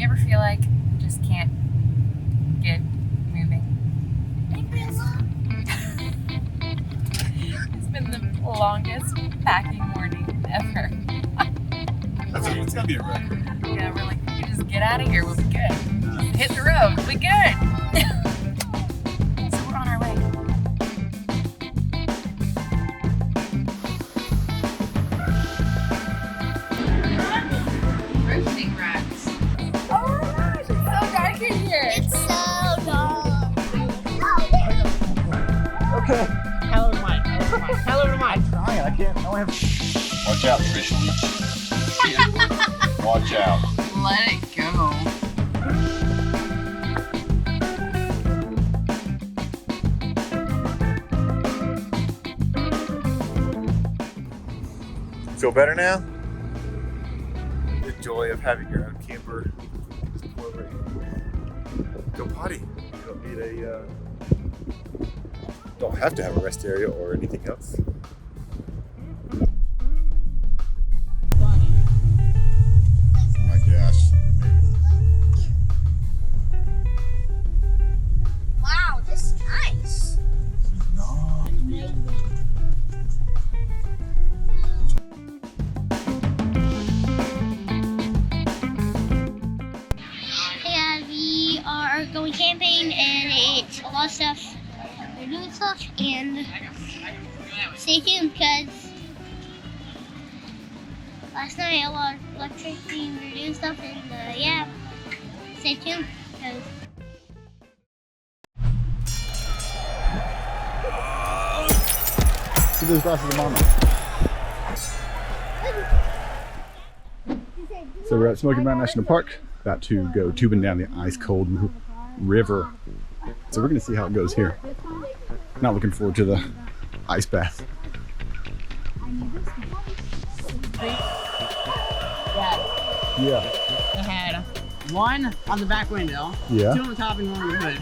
ever feel like you just can't get moving? It's been the longest packing morning ever. It's gotta be a record. Yeah, we're like, we just get out of here, we'll be good. Just hit the road, we'll be good. So we're on our way. Roasting racks. Oh my gosh, it's so dark in here. It's so dark. Okay. Hell over mine. Hell over mine. I'm trying. I can't. I don't have. Watch out, fish leech. Watch out. Let it go. Feel better now? The joy of having your own camper. Just pull over and go potty. You don't need a. Don't have to have a rest area or anything else. I guess. Wow, this is nice. No. Yeah, we are going camping and it's a lot of stuff. We're doing stuff and stay tuned because last night a lot of electricity, we were doing stuff and yeah, stay tuned because Give those glasses to Mama. So we're at Smoky Mountain National Park, about to go tubing down the ice cold river. So we're gonna see how it goes here. Not looking forward to the ice bath. Yeah. They had one on the back window, Yeah. two on the top, and one on the hood.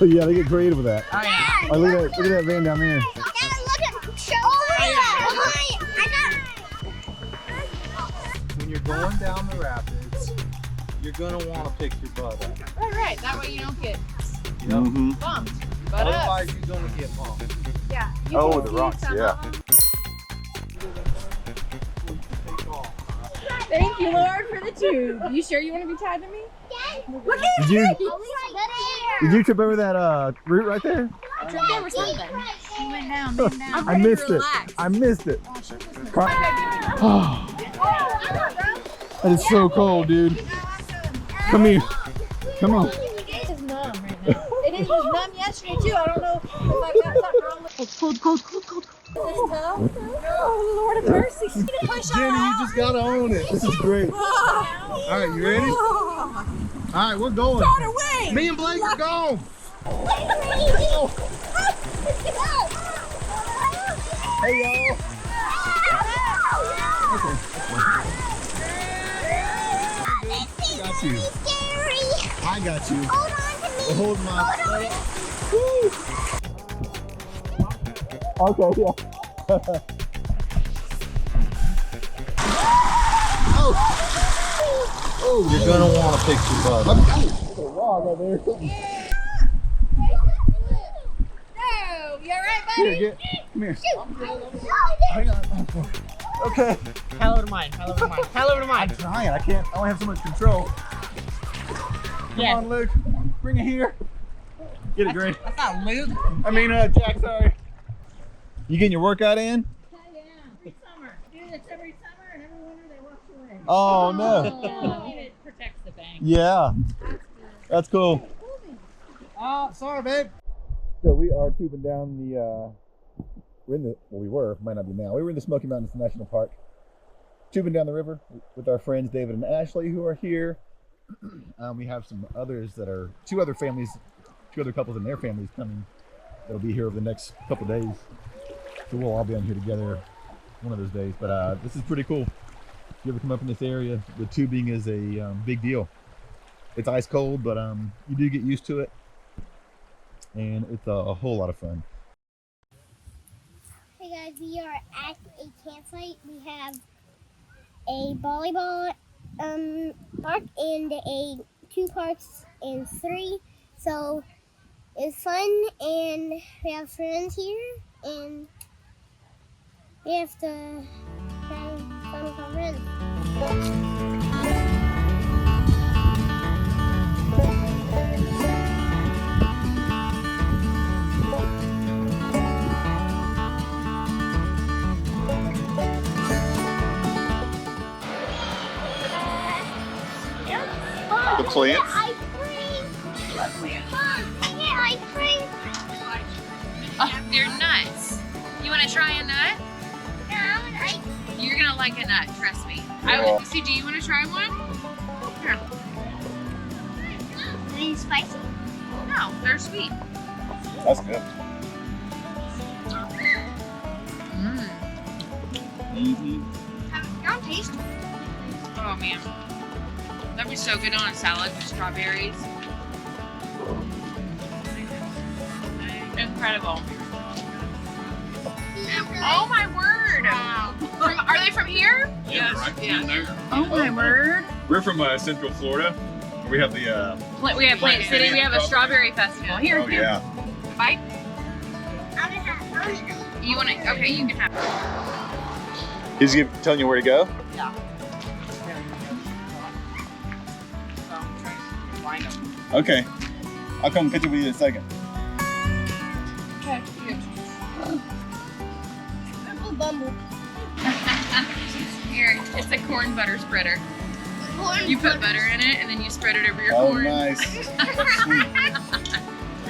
Oh yeah, they get creative with that. Oh yeah. Oh, look at that van down there. Dad, look at show I When you're going down the rapids, you're gonna want to pick your butt up. Right, that way you don't get You know? Mm-hmm. bumped. But Otherwise, you're gonna get bumped. yeah. Oh, the rocks, yeah. Thank you, Lord, for the tube. You sure you want to be tied to me? Look at Did you got trip over that root right there? I tripped over something. You went down, leaned down. I missed it. I missed it. Oh, that is so cold, dude. Come here. Come on. It is numb right now. It was numb yesterday too. I don't know if I've got something wrong with it. Cold. Oh, Lord of mercy. Ginny, you just gotta own it. This is great. All right, you ready? All right, we're going. Got away. Me and Blake are gone. Hey, y'all. Got you. I got you. Hold my. Okay, yeah. Oh, you're gonna want to pick your butt up. There's a log right there. No, you alright, Here, come here. Hang on. Okay. Hell over mine. Hell over mine. Hell over mine. I'm trying. I can't. I don't have so much control. Come Yeah. on, Luke. Bring it here. Get it, Gray. That's not Luke. I mean, Jack. Sorry. You getting your workout in? Yeah, every summer. Do this every summer and every winter they wash away. Oh no. It protects the bank. Yeah. That's cool. Oh, sorry, babe. So we are tubing down the. We were, might not be now. We were in the Smoky Mountain National Park, tubing down the river with our friends David and Ashley, who are here. We have some others that are two other couples and their families coming. That'll be here over the next couple days. So we'll all be on here together one of those days. But this is pretty cool. If you ever come up in this area, the tubing is a big deal. It's ice cold, but you do get used to it, and it's a whole lot of fun. Hey guys, we are at a campsite. We have a volleyball park and a 2 parks and 3. So it's fun, and we have friends here, and we have to have fun with our friends. The plants. Ice cream. Mom, I get ice cream. Oh, they're nuts. You want to try a nut? No, I want ice cream. You're gonna like a nut, trust me. Yeah. See, do you want to try one? Here. Are these spicy? No, they're sweet. That's good. Mmm. They don't taste. Oh man, that'd be so good on a salad with strawberries. Incredible. Oh my word! Wow. Are they from here? Yeah, right down there. Oh my word! We're from Central Florida. We have the We have Plant City. We have a strawberry festival. Here, oh here. yeah. Bite. I'm gonna have You want to? Okay, you can have. He's telling you where to go? Yeah. Find them. Okay. I'll come catch up with you in a second. Okay. purple bumble. Here, it's a corn butter spreader. Corn You put butter in it and then you spread it over your Oh, corn. nice. Sweet.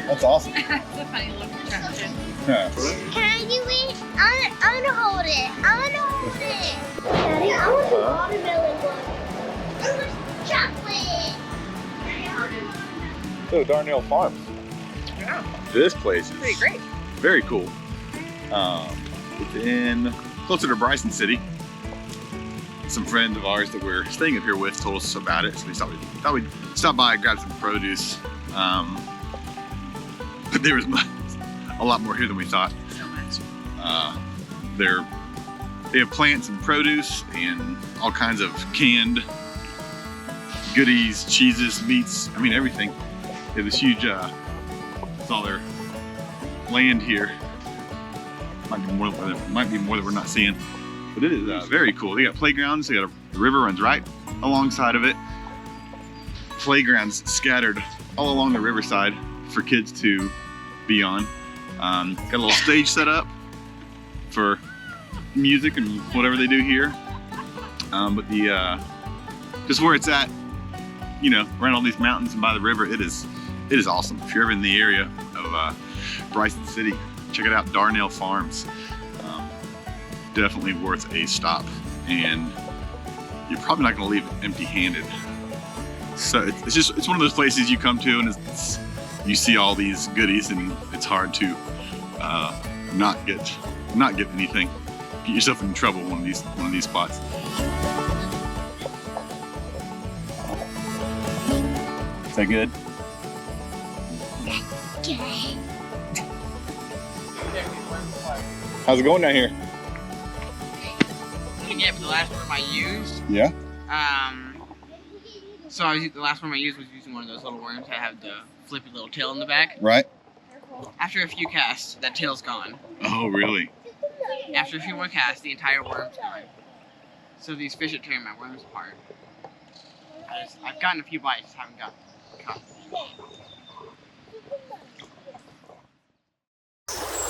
That's awesome. That's a funny little contraption. Yeah. Can I do it? I'm gonna hold it. I'm gonna hold it. Daddy, I want the watermelon one. I want chocolate. So Darnell Farms. Yeah. This place is Pretty great. very cool. It's in closer to Bryson City. Some friends of ours that we're staying up here with told us about it, so we thought we'd stop by and grab some produce. But there was a lot more here than we thought. So much. They have plants and produce and all kinds of canned goodies, cheeses, meats. I mean everything. They have this huge. It's all their land here. Might be more that we're not seeing. But it is very cool. They got playgrounds. They got the river runs right alongside of it. Playgrounds scattered all along the riverside for kids to be on. Got a little stage set up for music and whatever they do here. But the just where it's at, you know, around all these mountains and by the river, it is awesome. If you're ever in the area of Bryson City, check it out. Darnell Farms. Definitely worth a stop, and you're probably not going to leave empty-handed. So it's one of those places you come to and you see all these goodies, and it's hard to not get anything. Get yourself in trouble one of these spots. Is that good? Okay. How's it going down here? Yeah, but the last worm I used, Yeah. the last worm I used was using one of those little worms that have the flippy little tail in the back. Right. After a few casts, that tail's gone. Oh, really? After a few more casts, the entire worm's gone. So these fish are tearing my worms apart. I've gotten a few bites, just haven't got caught.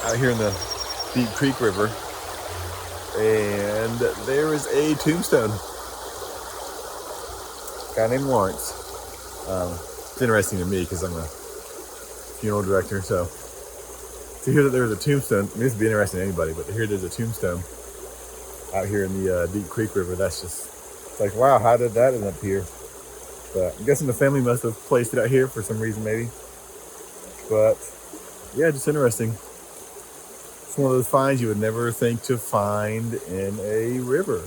Out here in the Deep Creek River, and there is a tombstone. Guy named Lawrence. It's interesting to me because I'm a funeral director, so to hear that there was a tombstone, I mean, this would be interesting to anybody, but to hear there's a tombstone out here in the Deep Creek River, that's just like, wow, how did that end up here? But I'm guessing the family must have placed it out here for some reason, maybe. But yeah, just interesting. It's one of those finds you would never think to find in a river.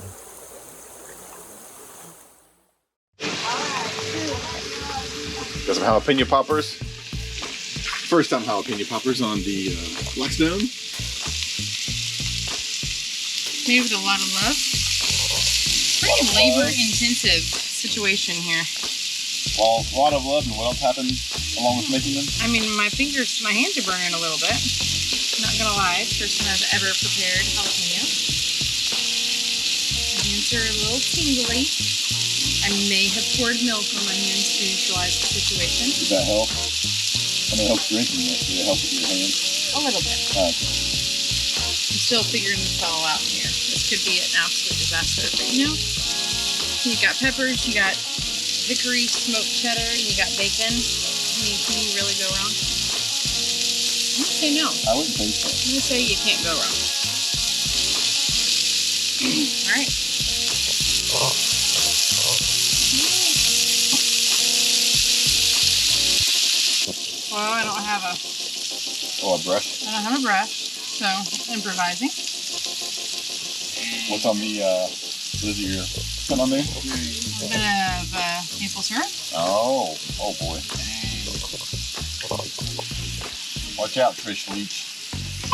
Got some jalapeno poppers. First time jalapeno poppers on the Blackstone. Made with a lot of love. Pretty labor-intensive situation here. Well, a lot of love, and what else happened along with making them? I mean, my hands are burning a little bit. Not gonna lie, first time I've ever prepared jalapeno. My hands are a little tingly. I may have poured milk on my hands to neutralize the situation. Does that help? I mean, it helps drinking it. Does it help with your hands? A little bit. Okay. I'm still figuring this all out here. This could be an absolute disaster, but you know, you got peppers, you got hickory smoked cheddar, and you got bacon. I mean, can you really go wrong? I'm gonna say no. I wouldn't think so. I'm gonna say you can't go wrong. All right. Well, I don't have a brush. I don't have a brush, so improvising. What's on the, what is it you're putting on there? A bit of maple syrup. Oh boy. Watch out, Trish Leach.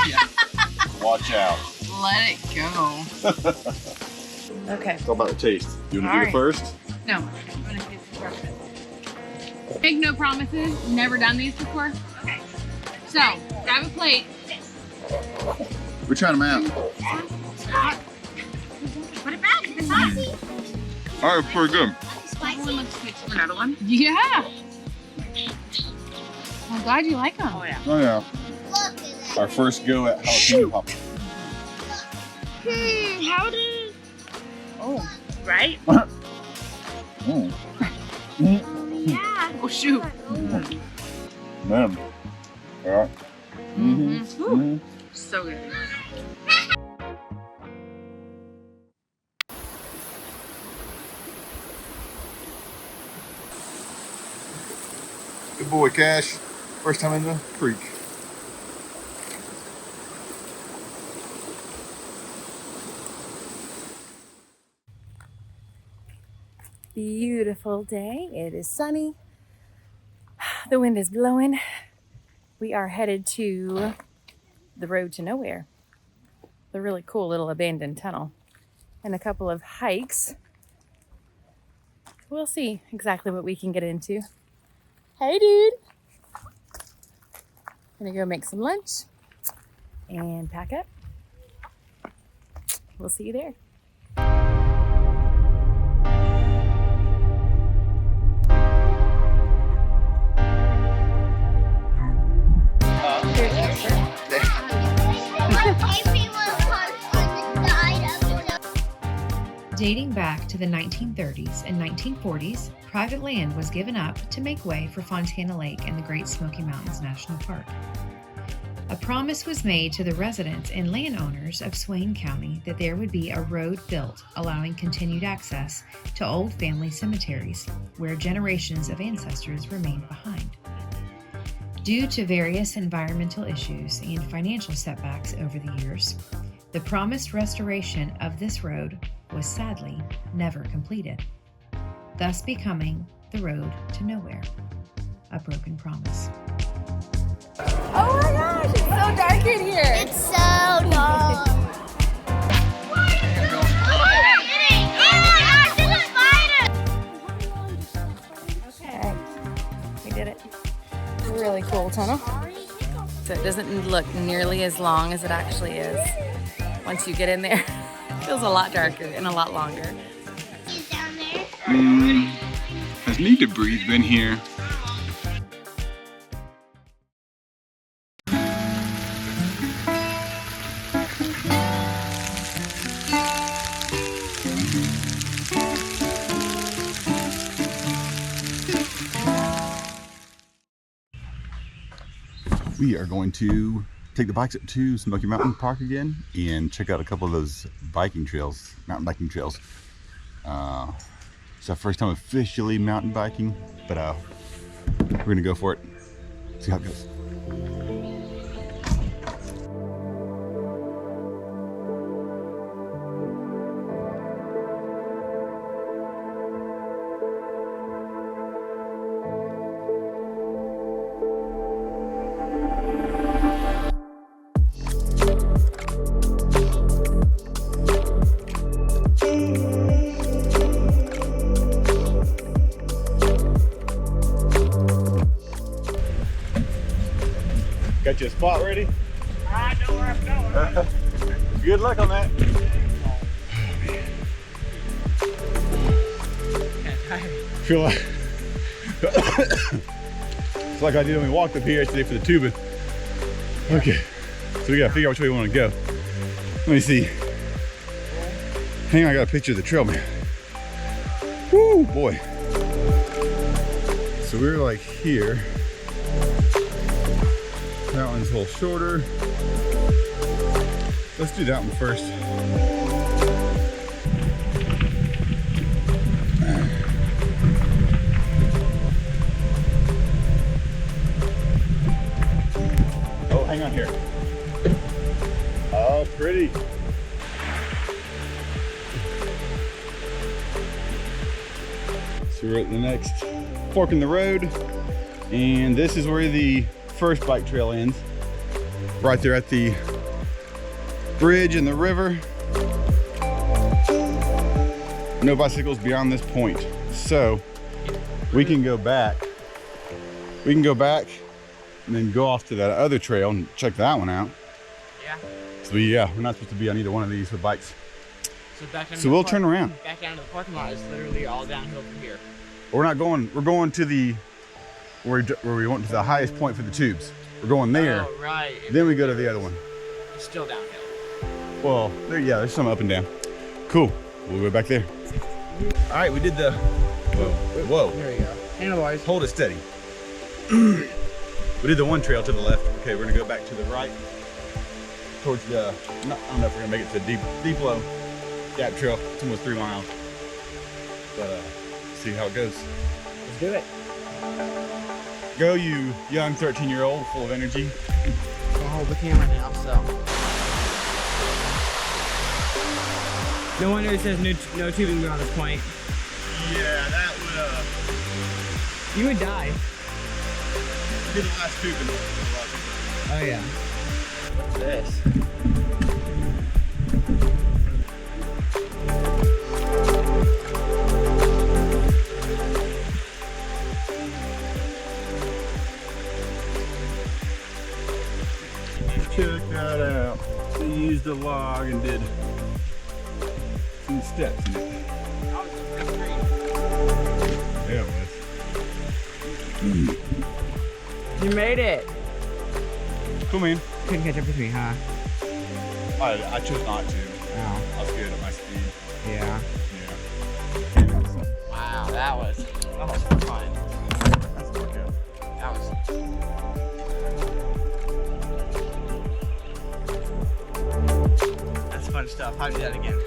Yeah. Watch out. Let it go. Okay. It's all about the taste. You want to do Alright. it first? No, I'm gonna get some breakfast. Make no promises. Never done these before. Okay. So, grab a plate. We're trying them out. Put it back. It's saucy. All right, pretty good. One looks good. Another one? Yeah. I'm glad you like them. Oh yeah. Oh yeah. Look at that. Our first go at jalapeno pop. How did... Oh, right? Mm. Yeah. Oh shoot. Man. Yeah. Mm-hmm. So good. Good boy, Cash. First time in the creek. Beautiful day. It is sunny. The wind is blowing. We are headed to the road to nowhere. The really cool little abandoned tunnel. And a couple of hikes. We'll see exactly what we can get into. Hey, dude. Gonna go make some lunch and pack up. We'll see you there. Dating back to the 1930s and 1940s, private land was given up to make way for Fontana Lake and the Great Smoky Mountains National Park. A promise was made to the residents and landowners of Swain County that there would be a road built allowing continued access to old family cemeteries where generations of ancestors remained behind. Due to various environmental issues and financial setbacks over the years, the promised restoration of this road was sadly never completed, thus becoming the road to nowhere, a broken promise. Oh my gosh, it's so dark in here. It's so dark. Okay, we did it. It's a really cool tunnel. So it doesn't look nearly as long as it actually is. Once you get in there, it feels a lot darker and a lot longer. Down there. Has need to breathe been here? We are going to take the bikes up to Smoky Mountain Park again and check out a couple of those biking trails, mountain biking trails. It's our first time officially mountain biking, but we're gonna go for it, see how it goes. Got you a spot ready? I know where I'm going. Good luck on that. Feel like it's like I did when we walked up here yesterday for the tubing. Okay, so we gotta figure out which way we want to go. Let me see. Hang on, I got a picture of the trail, man. Woo, boy. So we're like here. That one's a little shorter. Let's do that one first. Oh, hang on here. Oh, pretty. So we're at the next fork in the road, and this is where the first bike trail ends. Right there at the bridge in the river. No bicycles beyond this point. So we can go back. We can go back and then go off to that other trail and check that one out. Yeah. So we're not supposed to be on either one of these with bikes. So we'll turn around. Back down to the parking lot is literally all downhill from here. We're not going, we're going to the, where we went to the highest point for the tubes. We're going there. Oh, right. Then we go to the other one. It's still downhill. Well, there's some up and down. Cool. We'll go back there. All right, we did the, whoa. There you go. Handlebars. Hold it steady. We did the one trail to the left. Okay, we're gonna go back to the right towards the, I don't know if we're gonna make it to deep low gap trail. It's almost 3 miles. But see how it goes. Let's do it. Go, you young 13-year-old full of energy. I'll hold the camera now, so. No wonder it says no tubing beyond this point. Yeah, that would, You would die. be the last tubing. Oh yeah. What's this? Check that out. They used a log and did some steps in it. Yeah, it was. You made it. Cool, man. Couldn't catch up with me, huh? I chose not to. Oh. I was good at my speed. Yeah. Yeah. Wow, that was fun. That's a workout. That was. That's fun stuff. I'll do that again.